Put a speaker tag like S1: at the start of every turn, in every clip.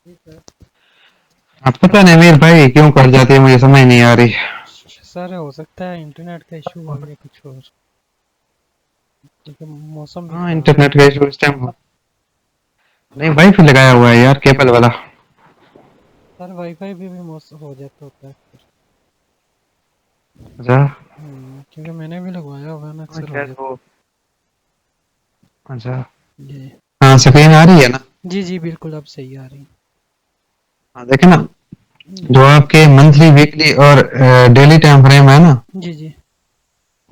S1: जी sir.
S2: अब पता नहीं मीर भाई क्यों कट जाती है, मुझे समझ नहीं आ रही।
S1: सर हो सकता है इंटरनेट का इशू हो या कुछ और, क्योंकि मौसम भी
S2: हाँ,
S1: ख़राब है।
S2: इंटरनेट का इशू इस टाइम हो। नहीं, वाईफाई लगाया हुआ है यार, केबल वाला।
S1: सर वाईफाई भी मौसम हो जाता होता है अक्सर।
S2: अच्छा।
S1: क्योंकि मैंने भी लगवाया हुआ है ना,
S2: हाँ,
S1: अक्सर हो
S2: खैर
S1: जाता
S2: वो। अच्छा।
S1: है। जी
S2: हाँ, स्क्रीन आ रही है ना।
S1: जी जी, बिल्कुल अब सही आ रही।
S2: हाँ, देखे ना।
S1: जी
S2: जो आपके मंथली वीकली और डेली टाइम फ्रेम है ना,
S1: जी जी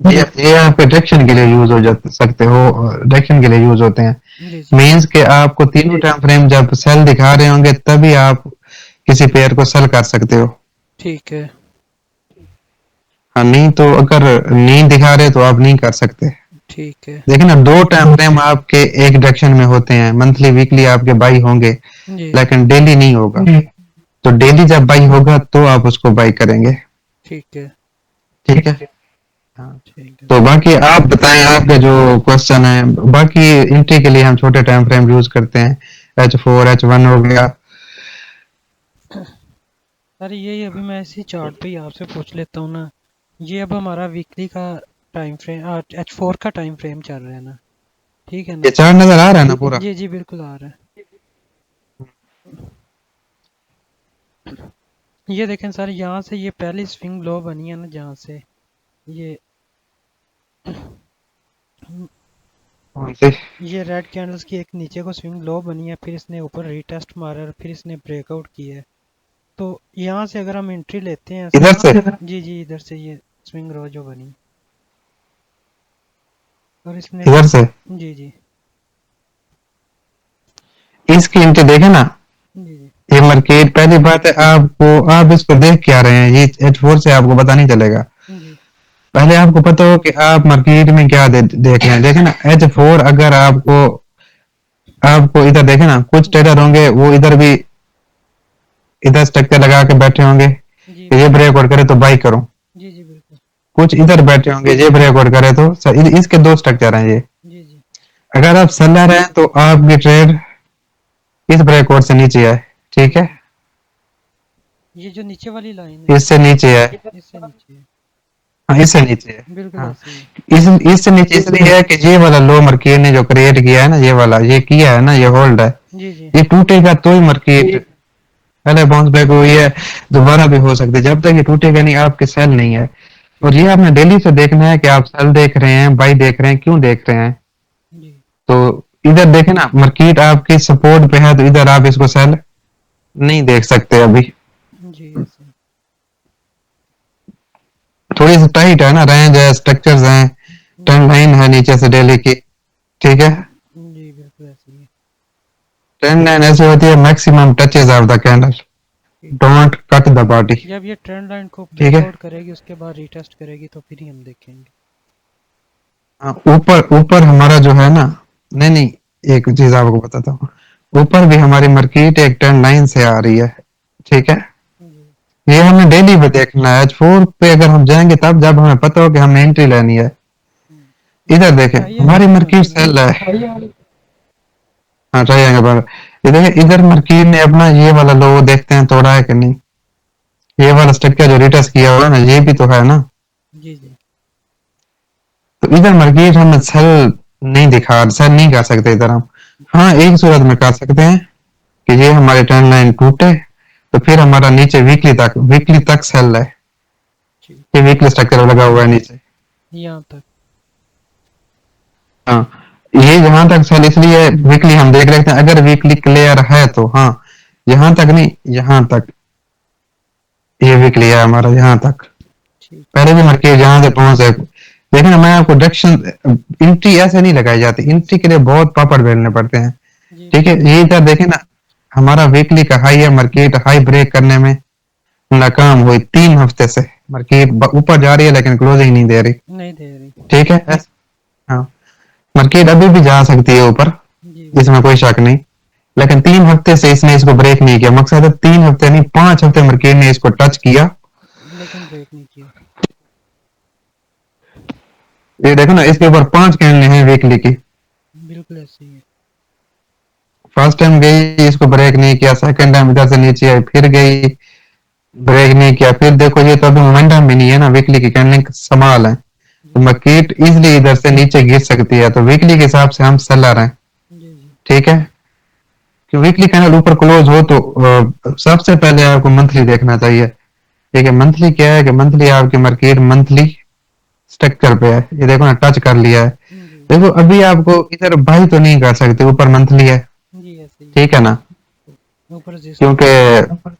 S2: ये आपके डायरेक्शन के लिए यूज हो जा सकते हो। डायरेक्शन के लिए यूज होते हैं।
S1: जी जी।
S2: मीन्स के आपको तीनों टाइम फ्रेम जब सेल दिखा रहे होंगे तभी आप किसी पेयर को सेल कर सकते हो।
S1: ठीक है।
S2: हाँ, नहीं तो अगर नहीं दिखा रहे तो आप नहीं कर सकते।
S1: ठीक है।
S2: देखिए ना, दो टाइम फ्रेम आपके एक डायरेक्शन में होते हैं, मंथली वीकली आपके बाई होंगे,
S1: जी।
S2: लेकिन डेली नहीं होगा। तो डेली जब बाई होगा तो आप उसको बाई करेंगे।
S1: ठीक है।
S2: ठीक है। हाँ।
S1: ठीक है
S2: तो
S1: सर।
S2: बाकी आप बताएं, आपका जो क्वेश्चन है। बाकी एंट्री के लिए हम छोटे टाइम फ्रेम यूज करते हैं। H4 H1 हो गया।
S1: सर ये अभी मैं इसी चार्ट पे ही आपसे पूछ लेता हूँ ना। ये अब हमारा वीकली का टाइम फ्रेम, H4 का टाइम फ्रेम चल रहा है ना, ठीक है
S2: ये
S1: ना।
S2: चार्ट नजर आ रहा है ना पूरा।
S1: जी जी बिल्कुल आ रहा है। ये देखें सर, यहाँ से ये पहली स्विंग लो बनी है ना, जहाँ से ये
S2: कौन सी?
S1: ये रेड कैंडल्स की एक नीचे को स्विंग लो बनी है, फिर इसने ऊपर रीटेस्ट मारा और फिर इसने ब्रेकआउट किया है। तो यहाँ से अगर हम एंट्री लेते हैं
S2: इधर
S1: सर।
S2: से?
S1: जी जी, इधर से ये स्विंग लो जो बनी और इसने।
S2: इधर से?
S1: जी जी
S2: इसकी एंट्री देखे ना।
S1: जी जी
S2: ये मार्केट, पहली बात है आपको, आप इसको देख क्या रहे हैं, ये H4 से आपको पता नहीं चलेगा।
S1: जी
S2: पहले आपको पता हो कि आप मार्केट में क्या देख रहे हैं। देखे ना, H4 अगर आपको आपको इधर देखे ना, कुछ
S1: जी
S2: ट्रेडर होंगे वो इधर भी इधर स्ट्रक्चर लगा के बैठे होंगे
S1: जी
S2: कि ये
S1: बिल्कुल।
S2: ब्रेकआउट करे तो बाई करो।
S1: जी जी बिल्कुल।
S2: कुछ इधर बैठे होंगे, ये ब्रेकआउट करे तो इसके दो स्ट्रक्चर हैं ये।
S1: जी जी।
S2: अगर आप सेलर हैं तो आपकी ट्रेड इस ब्रेकआउट से नीचे आए। ठीक है।
S1: जी ये जो नीचे वाली लाइन है
S2: इससे नीचे आए।
S1: इससे नीचे है।
S2: हाँ, इससे नीचे है।
S1: बिल्कुल
S2: हाँ।
S1: ऐसे ही है।
S2: इससे नीचे इसलिए है कि ये वाला लो मार्केट ने जो क्रिएट किया है ना, ये वाला ये किया है ना, ये होल्ड है।
S1: जी जी
S2: ये टूटेगा तो ही मार्केट पहले बाउंस बैक हुई है। दोबारा भी हो सकती है, जब तक ये टूटेगा नहीं आपके सेल नहीं है। और
S1: ठीक
S2: ये
S1: है।
S2: आपने डेली से देखना है कि आप सेल देख रहे हैं, बाई देख रहे हैं, क्यों देख रहे हैं।
S1: जी
S2: तो इधर देखे ना, मार्केट आपकी सपोर्ट पे है तो इधर आप इसको सेल नहीं देख सकते अभी।
S1: जी ऐसे ही।
S2: थोड़ी सी टाइट है ना, रेंज है, स्ट्रक्चर्स हैं,
S1: जी
S2: ट्रेंड लाइन है नीचे से डेली की। ठीक है।
S1: जी बिल्कुल ऐसे ही है।
S2: ट्रेंड लाइन ऐसी होती है, maximum touches of the candle,
S1: ठीक है।
S2: Don't cut the body.
S1: जब ये ट्रेंड लाइन को
S2: ठीक है।
S1: ब्रेकआउट करेगी उसके बाद रीटेस्ट करेगी तो फिर ही हम देखेंगे।
S2: हाँ, ऊपर ऊपर हमारा जो है ना, नहीं नहीं, एक चीज आपको बताता हूँ। ऊपर भी हमारी मार्केट एक ट्रेंड लाइन से आ रही है। ठीक है।
S1: जी
S2: ये हमें डेली पे देखना है। H4 पे अगर हम जाएंगे तब जब हमें पता हो कि हमने एंट्री लेनी है। इधर देखें,
S1: ट्राई
S2: हमारी
S1: वाली
S2: मार्केट
S1: मार्केट
S2: सेल
S1: देख
S2: है। हाँ, ट्राई पर ये देखें, इधर मार्केट ने अपना ये वाला लो देखते हैं तोड़ा है कि नहीं। ये वाला स्ट्रक्चर जो रिटर्स किया हुआ है ना, ये भी तो है ना।
S1: जी जी
S2: तो इधर मार्केट हम सेल नहीं दिखा, सेल नहीं कर सकते इधर हम। हाँ, एक सूरत में कर सकते हैं कि ये हमारे ट्रेंड लाइन टूटे तो फिर हमारा नीचे वीकली तक सेल है।
S1: ठीक
S2: ये
S1: है।
S2: वीकली स्ट्रक्चर लगा हुआ है नीचे।
S1: यहाँ तक।
S2: हाँ, ये जहां तक सेल इसलिए वीकली हम देख रहे थे, अगर वीकली क्लियर है तो हाँ। यहाँ तक नहीं, यहाँ तक ये वीकली है हमारा, यहाँ तक।
S1: ठीक है।
S2: पहले भी मार्केट जहां से पहुंचे। देखिए ना, मैं आपको डायरेक्शन, एंट्री ऐसे नहीं लगाई जाती, एंट्री के लिए बहुत पापड़ बेलने पड़ते हैं।
S1: जी
S2: ठीक है,
S1: बिल्कुल।
S2: ये इधर देखें ना, हमारा वीकली का हाई है, मार्केट हाई ब्रेक करने में नाकाम हुई 3 हफ्ते से। मार्केट ऊपर जा रही है लेकिन क्लोजिंग नहीं दे रही।
S1: नहीं दे रही।
S2: ठीक है। हाँ, मार्केट अभी भी जा सकती है ऊपर,
S1: जी
S2: इसमें
S1: बिल्कुल।
S2: कोई शक नहीं। लेकिन 3 हफ्ते से इसने इसको ब्रेक नहीं किया। मकसद है 3 हफ्ते नहीं, 5 हफ्ते मार्केट ने इसको टच किया।
S1: लेकिन ब्रेक नहीं किया।
S2: ये देखो ना, इसके ऊपर 5 कैंडल हैं वीकली की।
S1: बिल्कुल ऐसे ही है।
S2: फर्स्ट फर्स्ट टाइम गई, इसको ब्रेक नहीं किया, सेकंड टाइम इधर से नीचे आई, फिर गई, ब्रेक नहीं किया, फिर देखो ये तो अभी मोमेंटम भी नहीं है ना, वीकली की कैंडलिंग संभाल है, तो
S1: जी
S2: मार्केट इजिली इधर से नीचे गिर सकती है, तो वीकली के हिसाब से हम सेलर हैं।
S1: जी जी
S2: ठीक है, कि वीकली कैंडल ऊपर क्लोज हो तो सबसे पहले आपको मंथली देखना चाहिए। ठीक है, मंथली क्या है कि मंथली आपकी मार्केट मंथली स्ट्रक्चर पे है, ये देखो ना टच कर लिया है।
S1: जी
S2: देखो अभी आपको इधर बाई तो नहीं कर सकते, ऊपर मंथली है,
S1: जी ऐसे ही
S2: ठीक है ना,
S1: ऊपर रेजिस्टेंस
S2: क्योंकि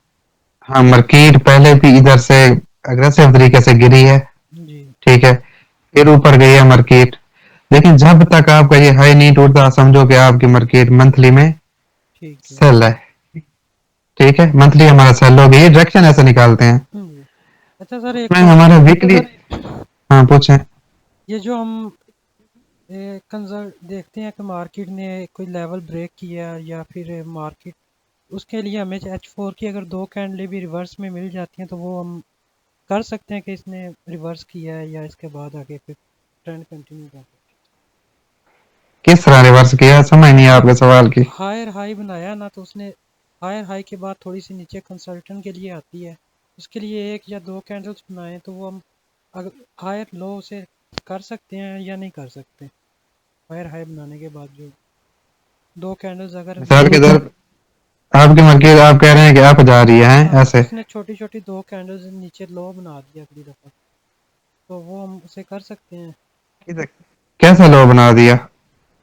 S2: हाँ मार्केट पहले भी इधर से अग्रेसिव तरीके से गिरी है,
S1: जी
S2: ठीक है, फिर ऊपर गई है मार्केट, लेकिन जब तक आपका ये हाई नहीं टूटता समझो कि आपकी मार्केट मंथली में
S1: ठीक है
S2: सेल है। ठीक है, मंथली हमारा सेल हो गई, ये डायरेक्शन ऐसे निकालते हैं।
S1: जी। अच्छा सर एक
S2: में
S1: क्वेश्चन,
S2: हमारा वीकली, हाँ पूछें।
S1: ये जो हम कंसल्ट देखते हैं कि मार्केट ने कोई लेवल ब्रेक किया या फिर मार्केट, उसके लिए हमें H4 की अगर दो कैंडलें भी रिवर्स में मिल जाती हैं तो वो हम कर सकते हैं कि इसने रिवर्स किया है या इसके बाद आगे फिर ट्रेंड कंटिन्यू कर सकते
S2: किस तरह रिवर्स किया, समझ नहीं आया आपके सवाल की।
S1: हैं। हायर हाई बनाया ना, तो उसने हायर हाई के बाद थोड़ी सी नीचे कंसल्टेंट के लिए आती है, उसके लिए एक या दो कैंडल्स बनाए तो वो हम अगर हायर लो से कर सकते हैं या नहीं कर सकते। हायर हाई बनाने के बाद जो दो कैंडल्स अगर
S2: मिसाल के तौर पे आपकी मार्केट आप कह रहे हैं कि आप जा रही है
S1: हाँ
S2: ऐसे,
S1: उसने छोटी छोटी दो कैंडल्स नीचे लो बना दिया अगली दफ़ा, तो वो हम उसे कर सकते हैं।
S2: कैसे लो बना दिया,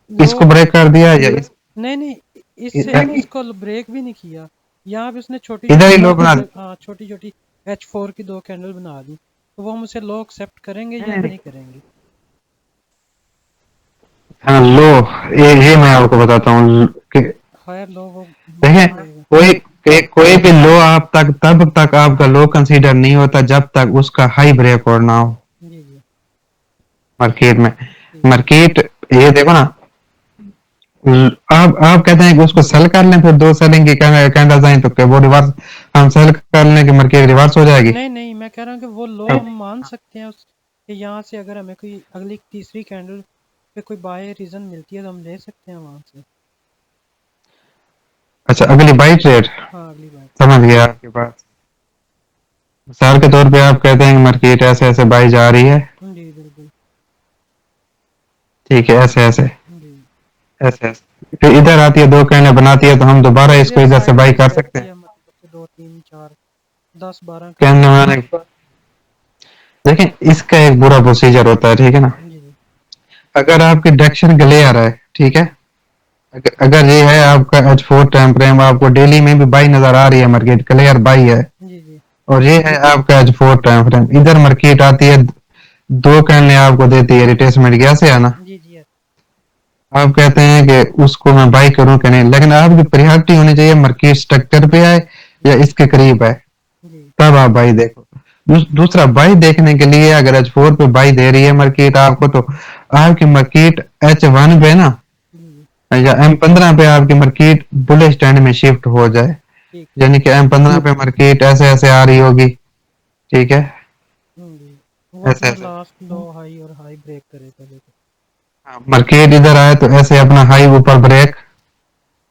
S1: लो
S2: इसको ब्रेक कर दिया या
S1: नहीं नहीं, इससे इसको ब्रेक भी नहीं किया, यहाँ पे उसने छोटी
S2: इधर
S1: छोटी
S2: ही लो
S1: दो
S2: बना
S1: कैंडल,
S2: दिया।
S1: हाँ छोटी छोटी H4 की दो कैंडल बना दी, तो वो हम उसे लो एक्सेप्ट करेंगे या नहीं करेंगे।
S2: हाँ लो, ये मैं आपको बताता हूँ कि
S1: हायर लो वो
S2: देखें,
S1: मानना पड़ेगा।
S2: कोई भी लो आप तक तब तक आपका लो कंसीडर नहीं होता जब तक उसका हाई ब्रेक और ना हो
S1: जी जी
S2: मार्केट में।
S1: ठीक है
S2: मार्केट ये देखो ना, आप कहते हैं कि उसको सेल कर लें, फिर दो सेलिंग की कैंडल्स आई तो क्या वो रिवर्स, हम सेल कर लें कि मार्केट रिवर्स हो जाएगी।
S1: नहीं नहीं, मैं कह रहा हूँ कि वो लो हम मान सकते हैं उस कि यहाँ से अगर हमें कोई अगली तीसरी कैंडल पे कोई बाय रीज़न मिलती है तो हम ले सकते हैं वहाँ से।
S2: अच्छा, अगली बाई ट्रेड,
S1: हाँ अगली बार।
S2: समझ गया आपकी बात। मिसाल के तौर पे आप कहते हैं कि मार्केट ऐसे ऐसे बाई जा रही है,
S1: जी बिल्कुल।
S2: ठीक है, ऐसे ऐसे
S1: जी
S2: ऐसे ऐसे, फिर इधर आती है दो कैंडल बनाती है तो हम दोबारा
S1: फिर
S2: इसको
S1: ये
S2: इधर से बाई
S1: साइडवेज
S2: कर सकते
S1: करती
S2: हैं।
S1: है, मतलब कि दो तीन चार 10 12
S2: कैंडल
S1: कैंडल।
S2: बनाने के बाद देखें इसका एक बुरा प्रोसीजर होता है, ठीक है ना,
S1: जी जी
S2: अगर आपकी डायरेक्शन क्लियर है, ठीक है, अगर ये है आपका H4 टाइम फ्रेम, आपको डेली में भी बाई नजर आ रही है, मार्केट क्लियर बाई है,
S1: जी जी
S2: और ये है आपका H4 टाइम फ्रेम, इधर मार्केट आती है दो कैंडल आपको देती है रिट्रेसमेंट, कैसे आना,
S1: जी जी
S2: आप कहते हैं कि उसको मैं बाई करूं कि नहीं, लेकिन आपकी प्रायोरिटी होनी चाहिए मार्केट स्ट्रक्चर पे आए या इसके करीब है,
S1: जी
S2: तब आप बाई देखो। दूसरा बाई देखने के लिए अगर H4 पे बाई दे रही है मार्केट आपको, तो आपकी मार्केट H1 पे ना
S1: जी
S2: या M15 पे आपकी मार्केट बुलिश ट्रेंड में शिफ्ट हो जाए,
S1: ठीक है।
S2: यानी कि M15 पे मार्केट ऐसे ऐसे आ रही होगी, ठीक है,
S1: जी वो
S2: ऐसे
S1: अपना
S2: ऐसे
S1: लास्ट लो हाई और हाई ब्रेक करे पहले तो।
S2: मार्केट इधर आए तो ऐसे अपना हाई ऊपर ब्रेक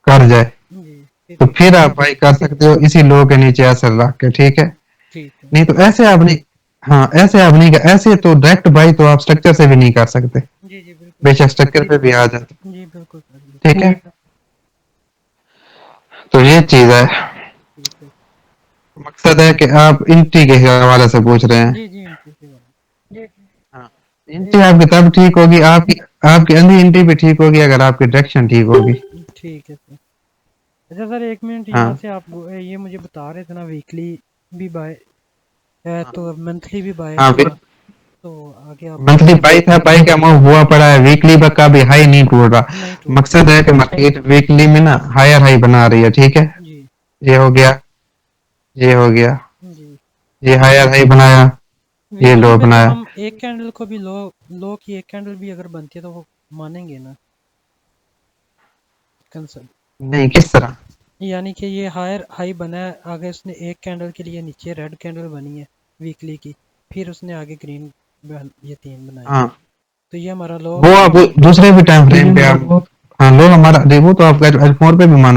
S2: कर जाए,
S1: जी
S2: तो
S1: फिर
S2: फिर आप बाई कर सकते हो इसी लो के नीचे असर रख के, ठीक है,
S1: ठीक है।
S2: नहीं तो ऐसे आप नहीं, हाँ ऐसे आप नहीं, ऐसे तो डायरेक्ट बाई तो आप स्ट्रक्चर से भी नहीं कर सकते,
S1: जी जी बिल्कुल
S2: बेशक स्ट्रक्चर पे भी आ जाते,
S1: जी बिल्कुल कर ली।
S2: ठीक है, तो ये चीज है।
S1: ठीक है।
S2: मकसद है कि आप इंट्री के हवाले से पूछ रहे हैं।
S1: जी जी ठीक है।
S2: हाँ, एंट्री आपकी तब ठीक होगी, आपकी आपकी अंधी एंट्री भी ठीक होगी अगर आपकी डायरेक्शन ठीक होगी।
S1: ठीक है सर। अच्छा सर एक मिनट, यहाँ
S2: हाँ
S1: से आप ये मुझे बता रहे थे ना वीकली भी बाय है तो मंथली भी बाय
S2: हाँ,
S1: था, तो आगे आप बता
S2: मंथली बाई था, बाई का मूव हुआ पड़ा है, वीकली का भी हाई नहीं टूट रहा।
S1: नहीं टूट रहा।
S2: मकसद है कि मार्केट वीकली में ना हायर हाई बना रही है, ठीक है,
S1: जी
S2: ये हो गया, ये हो गया,
S1: जी।
S2: ये हायर हाई बनाया, ये
S1: वीकली
S2: लो
S1: पे तो
S2: बनाया।
S1: हम एक कैंडल को भी लो, लो की एक कैंडल भी अगर बनती है तो वो मानेंगे ना कंसर्न,
S2: नहीं, किस तरह,
S1: यानी कि ये हायर हाई बना है, आगे उसने एक कैंडल के लिए नीचे रेड कैंडल बनी है वीकली की, फिर उसने आगे ग्रीन ये तीन बनाई है,
S2: हाँ
S1: तो ये हमारा लो
S2: वो
S1: हो
S2: आप
S1: गया।
S2: दूसरे भी टाइम फ्रेम पे आप, हाँ लो हमारा वो तो आप H4 पे भी मान